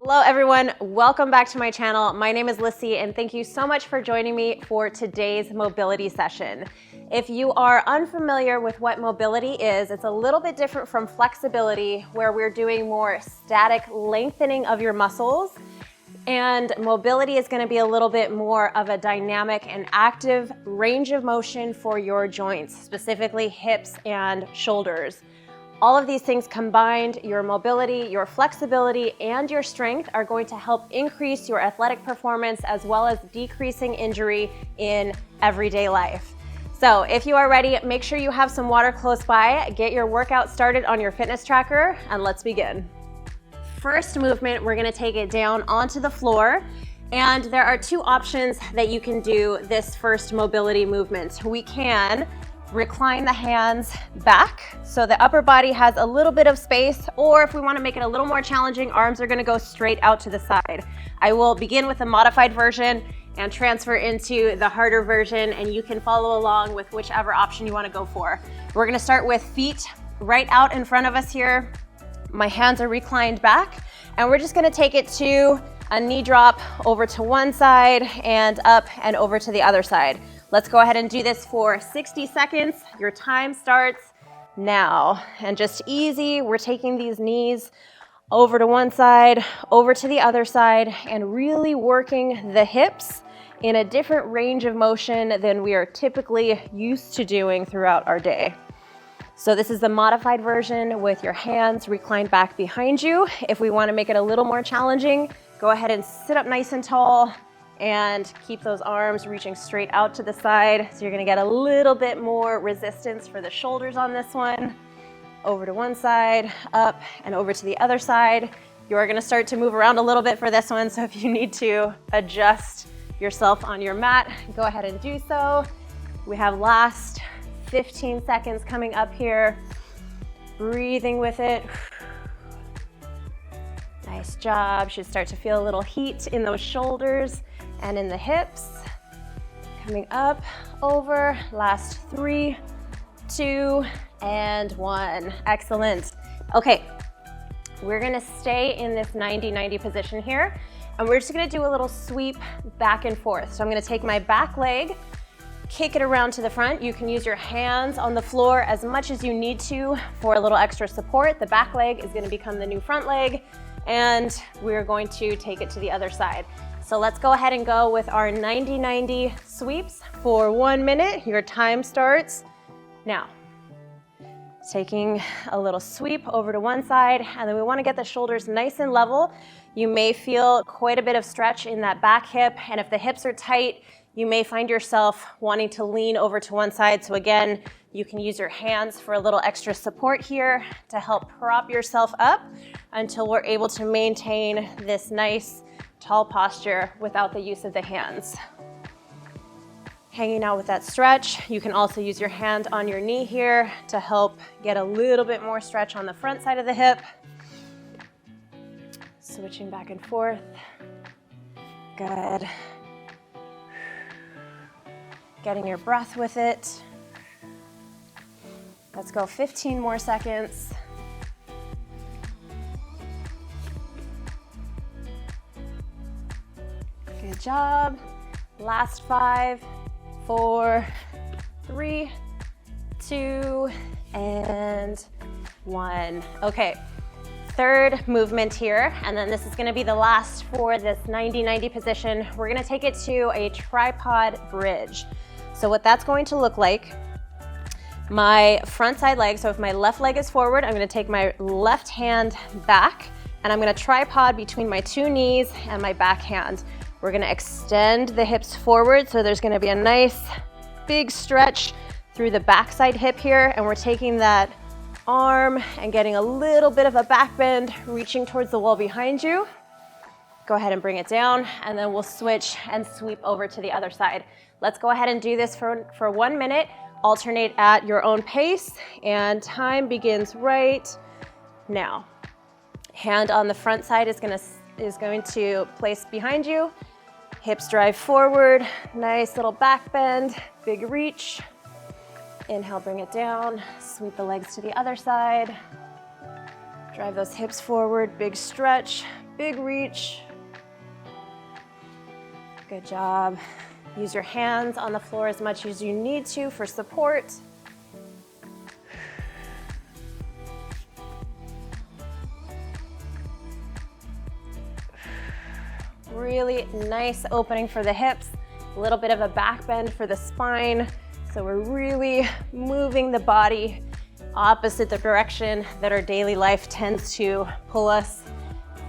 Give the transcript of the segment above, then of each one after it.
Hello everyone, welcome back to my channel. My name is Lissy and thank you so much for joining me for today's mobility session. If you are unfamiliar with what mobility is, it's a little bit different from flexibility where we're doing more static lengthening of your muscles. And mobility is going to be a little bit more of a dynamic and active range of motion for your joints, specifically hips and shoulders. All of these things combined, your mobility, your flexibility, and your strength are going to help increase your athletic performance as well as decreasing injury in everyday life. So if you are ready, make sure you have some water close by, get your workout started on your fitness tracker, and let's begin. First movement, we're gonna take it down onto the floor. And there are two options that you can do this first mobility movement. We can recline the hands back so the upper body has a little bit of space, or if we want to make it a little more challenging, arms are going to go straight out to the side. I will begin with the modified version and transfer into the harder version, and you can follow along with whichever option you want to go for. We're going to start with feet right out in front of us here. My hands are reclined back, and we're just going to take it to a knee drop over to one side and up and over to the other side. Let's go ahead and do this for 60 seconds. Your time starts now. And just easy, we're taking these knees over to one side, over to the other side, and really working the hips in a different range of motion than we are typically used to doing throughout our day. So this is the modified version with your hands reclined back behind you. If we want to make it a little more challenging, go ahead and sit up nice and tall and keep those arms reaching straight out to the side. So you're gonna get a little bit more resistance for the shoulders on this one. Over to one side, up and over to the other side. You're gonna start to move around a little bit for this one. So if you need to adjust yourself on your mat, go ahead and do so. We have last 15 seconds coming up here. Breathing with it. Nice job. Should start to feel a little heat in those shoulders and in the hips. Coming up, over, last 3, 2, and 1. Excellent. Okay, we're gonna stay in this 90-90 position here, and we're just gonna do a little sweep back and forth. So I'm gonna take my back leg, kick it around to the front. You can use your hands on the floor as much as you need to for a little extra support. The back leg is gonna become the new front leg, and we're going to take it to the other side. So let's go ahead and go with our 90-90 sweeps for 1 minute. Your time starts now. Taking a little sweep over to one side, and then we want to get the shoulders nice and level. You may feel quite a bit of stretch in that back hip, and if the hips are tight, you may find yourself wanting to lean over to one side. So again, you can use your hands for a little extra support here to help prop yourself up until we're able to maintain this nice tall posture without the use of the hands. Hanging out with that stretch. You can also use your hand on your knee here to help get a little bit more stretch on the front side of the hip. Switching back and forth. Good. Getting your breath with it. Let's go 15 more seconds. Good job. Last 5, 4, 3, 2, and 1. Okay, third movement here, and then this is gonna be the last for this 90-90 position. We're gonna take it to a tripod bridge. So what that's going to look like, my front side leg, so if my left leg is forward, I'm gonna take my left hand back, and I'm gonna tripod between my two knees and my back hand. We're gonna extend the hips forward, so there's gonna be a nice big stretch through the backside hip here, and we're taking that arm and getting a little bit of a back bend, reaching towards the wall behind you. Go ahead and bring it down, and then we'll switch and sweep over to the other side. Let's go ahead and do this for 1 minute. Alternate at your own pace, and time begins right now. Hand on the front side is going to place behind you. Hips drive forward, nice little back bend, big reach. Inhale, bring it down. Sweep the legs to the other side. Drive those hips forward, big stretch, big reach. Good job. Use your hands on the floor as much as you need to for support. Really nice opening for the hips, a little bit of a back bend for the spine. So we're really moving the body opposite the direction that our daily life tends to pull us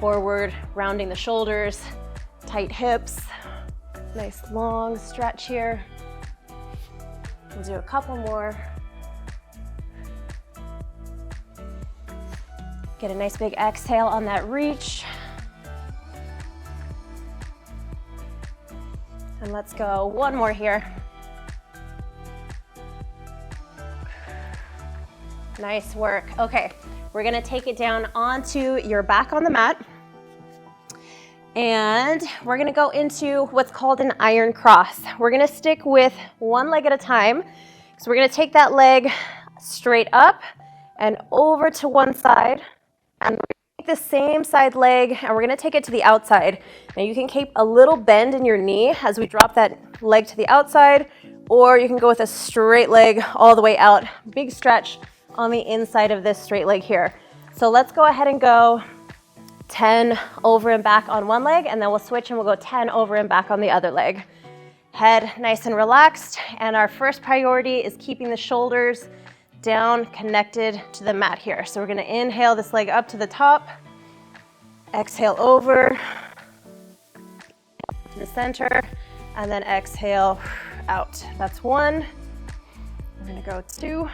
forward, rounding the shoulders, tight hips. Nice long stretch here. We'll do a couple more. Get a nice big exhale on that reach. And let's go one more here. Nice work. Okay, we're gonna take it down onto your back on the mat. And we're gonna go into what's called an iron cross. We're gonna stick with one leg at a time. So we're gonna take that leg straight up and over to one side. And we're gonna take the same side leg and we're gonna take it to the outside. Now you can keep a little bend in your knee as we drop that leg to the outside, or you can go with a straight leg all the way out. Big stretch on the inside of this straight leg here. So let's go ahead and go 10 over and back on one leg, and then we'll switch and we'll go 10 over and back on the other leg. Head nice and relaxed, and our first priority is keeping the shoulders down, connected to the mat here. So we're gonna inhale this leg up to the top, exhale over to the center, and then exhale out. That's one. We're gonna go two.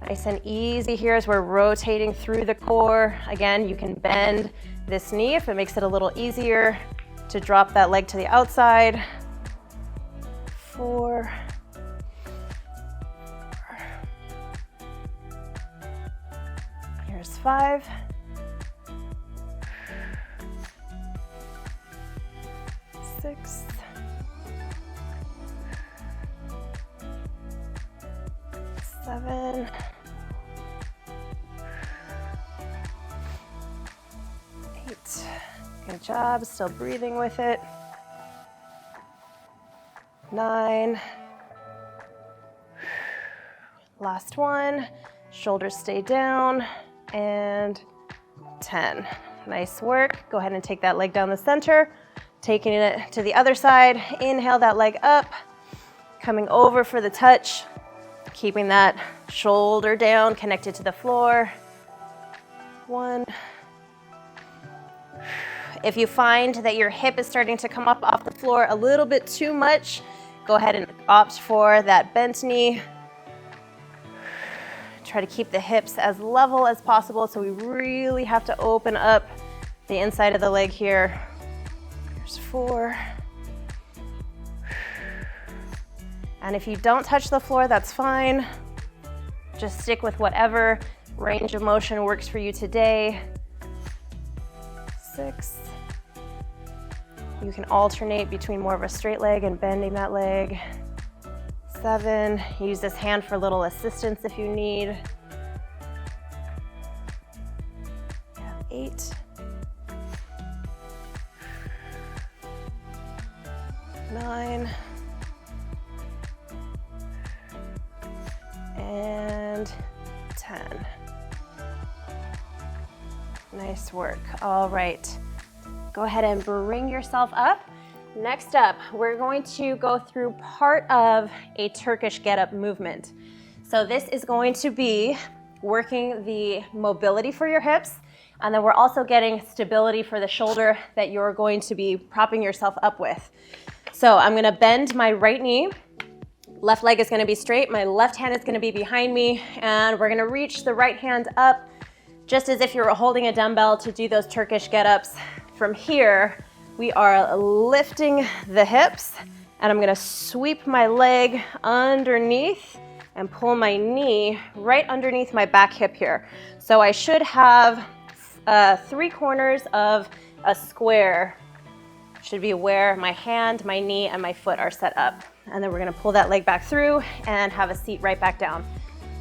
Nice and easy here as we're rotating through the core. Again, you can bend this knee if it makes it a little easier to drop that leg to the outside. 4. Here's 5. 6. 7. 8. Good job, still breathing with it. 9. Last one. Shoulders stay down. And 10. Nice work. Go ahead and take that leg down the center. Taking it to the other side. Inhale that leg up. Coming over for the touch. Keeping that shoulder down, connected to the floor. 1. If you find that your hip is starting to come up off the floor a little bit too much, go ahead and opt for that bent knee. Try to keep the hips as level as possible, so we really have to open up the inside of the leg here. Here's 4. And if you don't touch the floor, that's fine. Just stick with whatever range of motion works for you today. 6. You can alternate between more of a straight leg and bending that leg. 7. Use this hand for a little assistance if you need. 8. 9. And 10. Nice work. All right. Go ahead and bring yourself up. Next up, we're going to go through part of a Turkish get-up movement. So this is going to be working the mobility for your hips, and then we're also getting stability for the shoulder that you're going to be propping yourself up with. So I'm gonna bend my right knee. Left leg is gonna be straight, my left hand is gonna be behind me, and we're gonna reach the right hand up just as if you were holding a dumbbell to do those Turkish get-ups. From here, we are lifting the hips, and I'm gonna sweep my leg underneath and pull my knee right underneath my back hip here. So I should have 3 corners of a square should be where my hand, my knee, and my foot are set up. And then we're gonna pull that leg back through and have a seat right back down.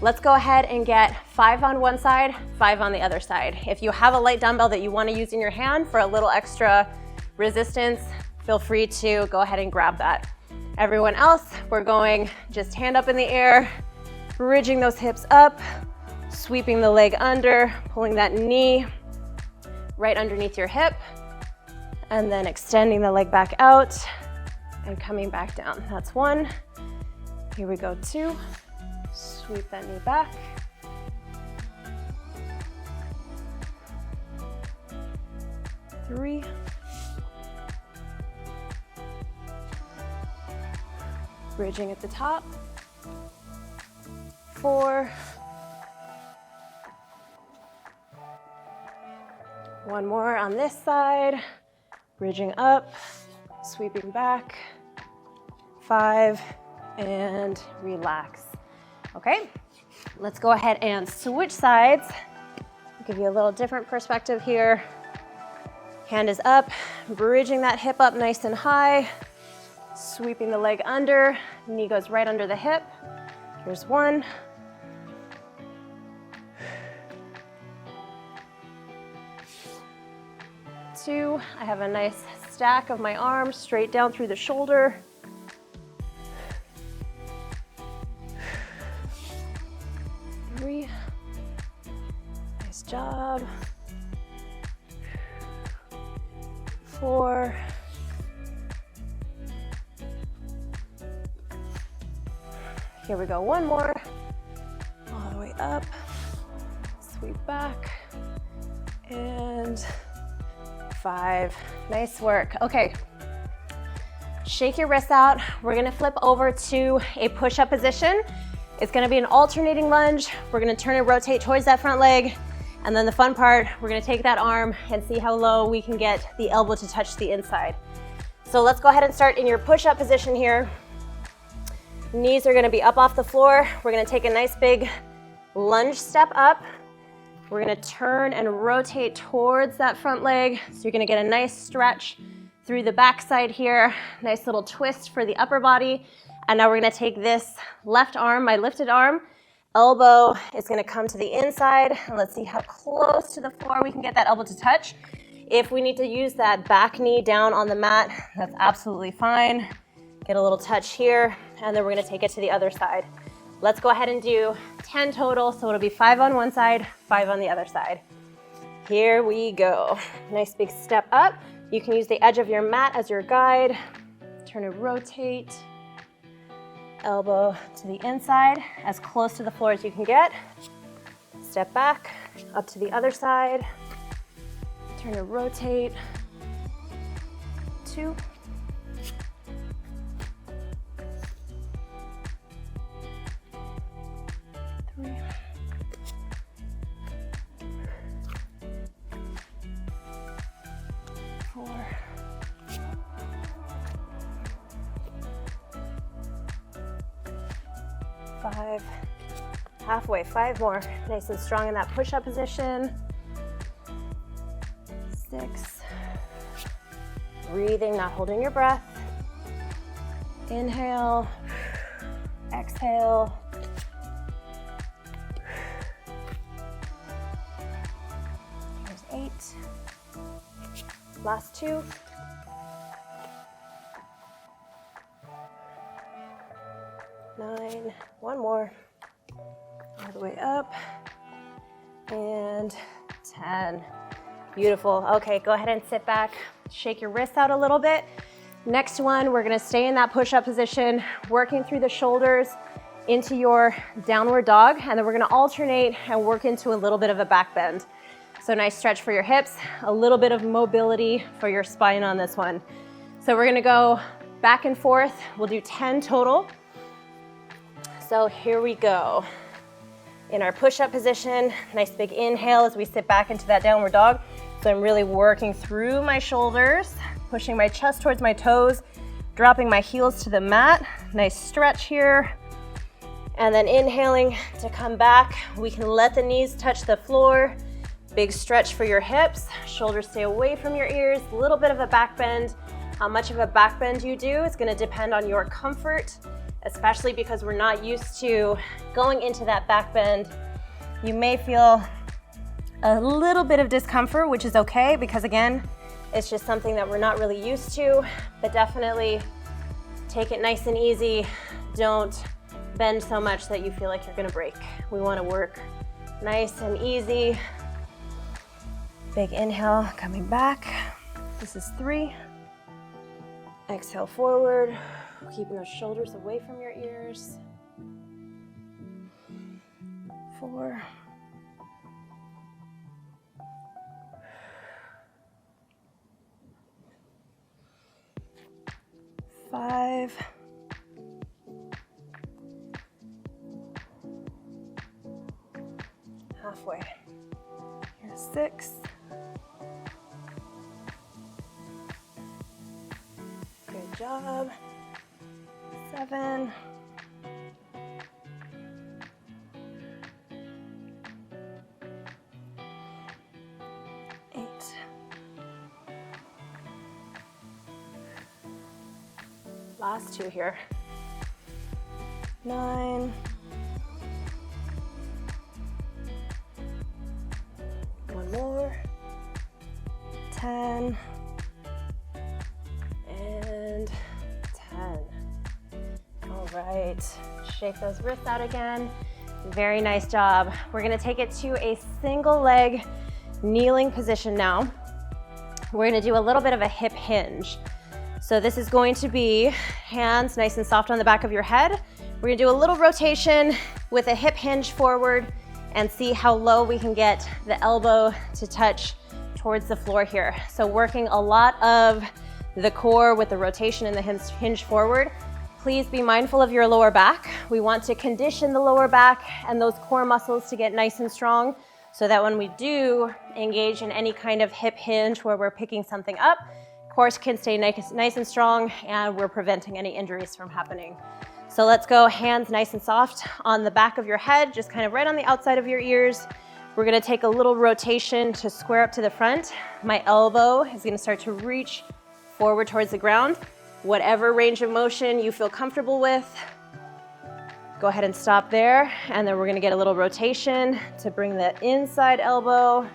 Let's go ahead and get 5 on one side, 5 on the other side. If you have a light dumbbell that you wanna use in your hand for a little extra resistance, feel free to go ahead and grab that. Everyone else, we're going just hand up in the air, bridging those hips up, sweeping the leg under, pulling that knee right underneath your hip, and then extending the leg back out and coming back down. That's 1. Here we go, 2. Sweep that knee back. 3. Bridging at the top. 4. 1 more on this side. Bridging up, sweeping back. 5, and relax. Okay, let's go ahead and switch sides. I'll give you a little different perspective here. Hand is up, bridging that hip up nice and high, sweeping the leg under, knee goes right under the hip. Here's 1. 2, I have a nice stack of my arms straight down through the shoulder. 3, nice job. 4, 5. Here we go, 1 more. All the way up, sweep back, and 5. Nice work. Okay, shake your wrists out. We're gonna flip over to a push-up position. It's gonna be an alternating lunge. We're gonna turn and rotate towards that front leg. And then the fun part, we're gonna take that arm and see how low we can get the elbow to touch the inside. So let's go ahead and start in your push-up position here. Knees are gonna be up off the floor. We're gonna take a nice big lunge step up. We're gonna turn and rotate towards that front leg. So you're gonna get a nice stretch through the backside here. Nice little twist for the upper body. And now we're gonna take this left arm, my lifted arm, elbow is gonna come to the inside. And let's see how close to the floor we can get that elbow to touch. If we need to use that back knee down on the mat, that's absolutely fine. Get a little touch here, and then we're gonna take it to the other side. Let's go ahead and do 10 total, so it'll be 5 on one side, 5 on the other side. Here we go. Nice big step up. You can use the edge of your mat as your guide. Turn and rotate. Elbow to the inside, as close to the floor as you can get. Step back, up to the other side. Turn and rotate. 2. 3. 4. 5. Halfway, 5 more. Nice and strong in that push-up position. 6. Breathing, not holding your breath. Inhale, exhale. Here's 8. Last 2. 9. 1 more. All the way up. And 10. Beautiful. Okay, go ahead and sit back. Shake your wrists out a little bit. Next one, we're gonna stay in that push-up position, working through the shoulders into your downward dog, and then we're gonna alternate and work into a little bit of a back bend. So nice stretch for your hips, a little bit of mobility for your spine on this one. So we're gonna go back and forth. We'll do 10 total. So here we go. In our push-up position, nice big inhale as we sit back into that downward dog. So I'm really working through my shoulders, pushing my chest towards my toes, dropping my heels to the mat. Nice stretch here. And then inhaling to come back. We can let the knees touch the floor. Big stretch for your hips. Shoulders stay away from your ears. A little bit of a back bend How much of a back bend you do is gonna depend on your comfort, especially because we're not used to going into that back bend. You may feel a little bit of discomfort, which is okay, because again, it's just something that we're not really used to, but definitely take it nice and easy. Don't bend so much that you feel like you're gonna break. We wanna work nice and easy. Big inhale, coming back. This is 3. Exhale forward, keeping those shoulders away from your ears. 4. 5. Halfway. Here's 6. Good job. 7. 8. Last 2 here. 9. 1 more. 10. And 10. All right, shake those wrists out again. Very nice job. We're gonna take it to a single leg kneeling position now. We're gonna do a little bit of a hip hinge. So this is going to be hands nice and soft on the back of your head. We're gonna do a little rotation with a hip hinge forward and see how low we can get the elbow to touch towards the floor here. So working a lot of the core with the rotation and the hinge forward. Please be mindful of your lower back. We want to condition the lower back and those core muscles to get nice and strong so that when we do engage in any kind of hip hinge where we're picking something up, core can stay nice and strong and we're preventing any injuries from happening. So let's go, hands nice and soft on the back of your head, just kind of right on the outside of your ears. We're gonna take a little rotation to square up to the front. My elbow is gonna start to reach forward towards the ground. Whatever range of motion you feel comfortable with, go ahead and stop there. And then we're gonna get a little rotation to bring the inside elbow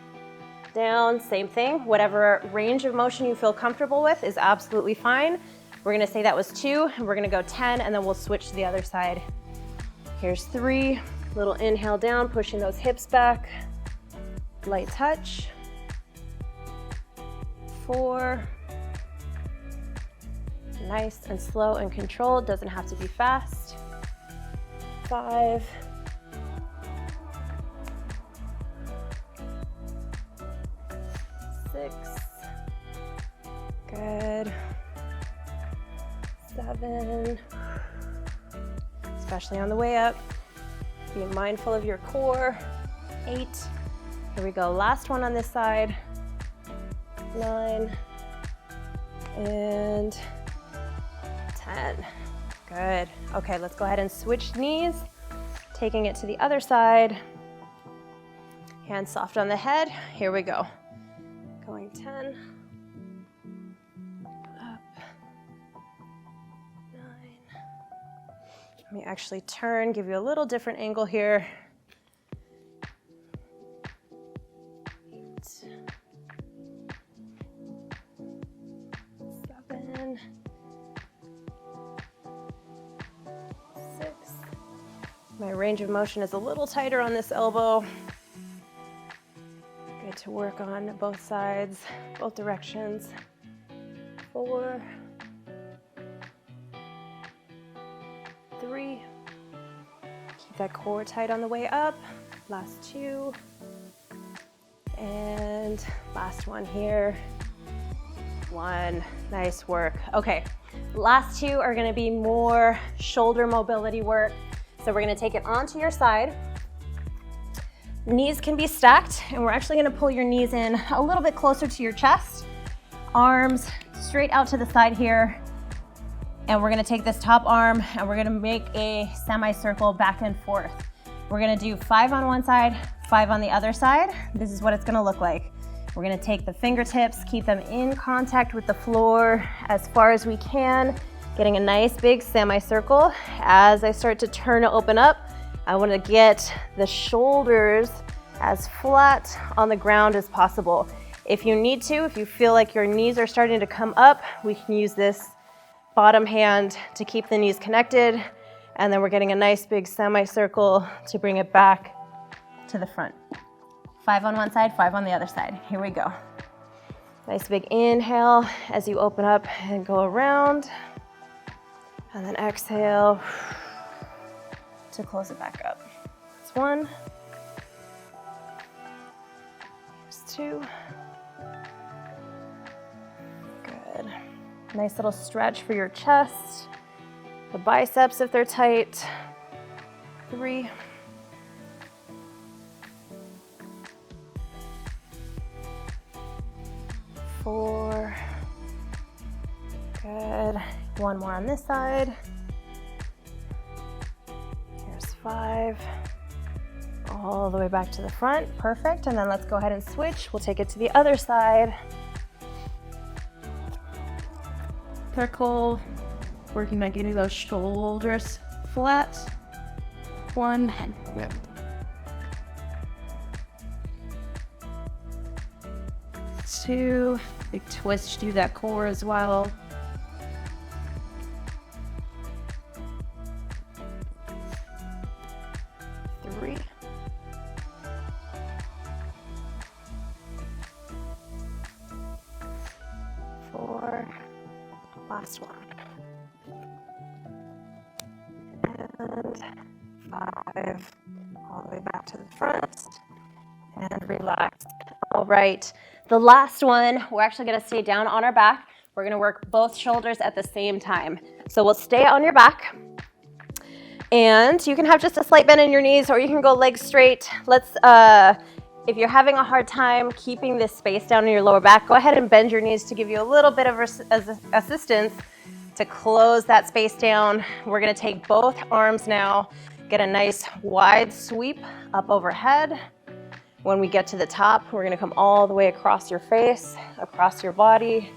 down, same thing. Whatever range of motion you feel comfortable with is absolutely fine. We're gonna say that was 2, and we're gonna go 10, and then we'll switch to the other side. Here's 3, little inhale down, pushing those hips back. Light touch. 4. Nice and slow and controlled, doesn't have to be fast. 5. 6. Good. 7. Especially on the way up. Be mindful of your core. 8. Here we go, last one on this side. 9. And 10. Good. Okay, let's go ahead and switch knees. Taking it to the other side. Hands soft on the head. Here we go. Going 10. Up. 9. Let me actually turn, give you a little different angle here. 8. 7. 6. My range of motion is a little tighter on this elbow. Good to work on both sides, both directions. 4. 3. Keep that core tight on the way up. Last 2. And last one here. 1. Nice work. Okay, last 2 are gonna be more shoulder mobility work. So we're gonna take it onto your side. Knees can be stacked, and we're actually gonna pull your knees in a little bit closer to your chest. Arms straight out to the side here. And we're gonna take this top arm and we're gonna make a semicircle back and forth. We're gonna do 5 on one side, 5 on the other side. This is what it's gonna look like. We're gonna take the fingertips, keep them in contact with the floor as far as we can, getting a nice big semicircle. As I start to turn to open up, I wanna get the shoulders as flat on the ground as possible. If you need to, if you feel like your knees are starting to come up, we can use this bottom hand to keep the knees connected, and then we're getting a nice big semicircle to bring it back to the front. 5 on one side, 5 on the other side. Here we go. Nice big inhale as you open up and go around, and then exhale to close it back up. That's 1. Here's 2. Good. Nice little stretch for your chest, the biceps if they're tight. 3. 4. Good. 1 more on this side. Here's 5. All the way back to the front. Perfect. And then let's go ahead and switch. We'll take it to the other side. Circle. Working on getting those shoulders flat. 1. Yep. 2. Big twist through that core as well. 3. 4. Last one. And 5. All the way back to the front. And relax. All right. The last one, we're actually gonna stay down on our back. We're gonna work both shoulders at the same time. So we'll stay on your back. And you can have just a slight bend in your knees, or you can go legs straight. Let's, if you're having a hard time keeping this space down in your lower back, go ahead and bend your knees to give you a little bit of assistance to close that space down. We're gonna take both arms now, get a nice wide sweep up overhead. When we get to the top, we're gonna come all the way across your face, across your body,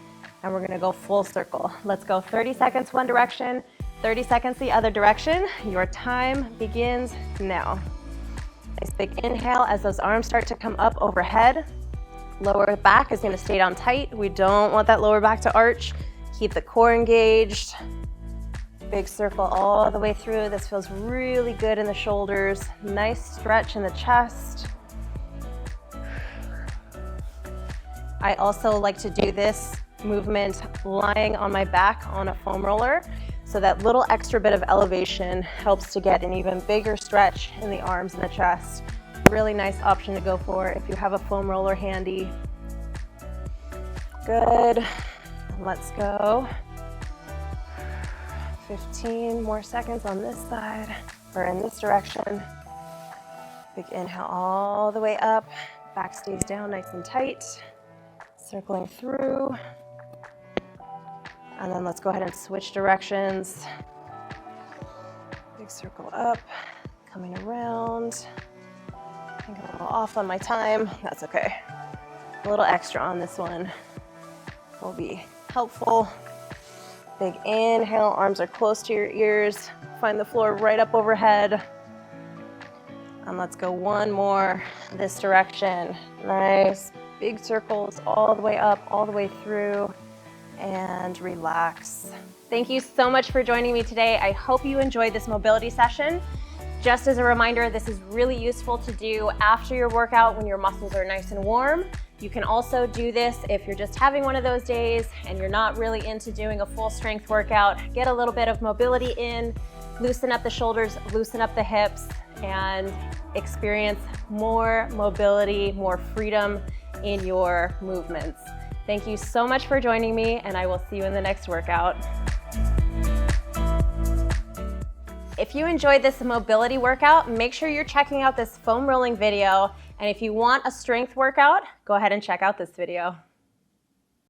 and we're gonna go full circle. Let's go 30 seconds one direction, 30 seconds the other direction. Your time begins now. Nice big inhale as those arms start to come up overhead. Lower back is gonna stay down tight. We don't want that lower back to arch. Keep the core engaged. Big circle all the way through. This feels really good in the shoulders. Nice stretch in the chest. I also like to do this movement lying on my back on a foam roller. So that little extra bit of elevation helps to get an even bigger stretch in the arms and the chest. Really nice option to go for if you have a foam roller handy. Good. Let's go. 15 more seconds on this side, or in this direction. Big inhale all the way up. Back stays down nice and tight. Circling through. And then let's go ahead and switch directions. Big circle up, coming around. I think I'm a little off on my time. That's okay. A little extra on this one will be helpful. Big inhale, arms are close to your ears. Find the floor right up overhead. And let's go one more this direction. Nice. Big circles all the way up, all the way through, and relax. Thank you so much for joining me today. I hope you enjoyed this mobility session. Just as a reminder, this is really useful to do after your workout when your muscles are nice and warm. You can also do this if you're just having one of those days and you're not really into doing a full strength workout. Get a little bit of mobility in, loosen up the shoulders, loosen up the hips, and experience more mobility, more freedom in your movements. Thank you so much for joining me, and I will see you in the next workout. If you enjoyed this mobility workout, make sure you're checking out this foam rolling video. And if you want a strength workout, go ahead and check out this video.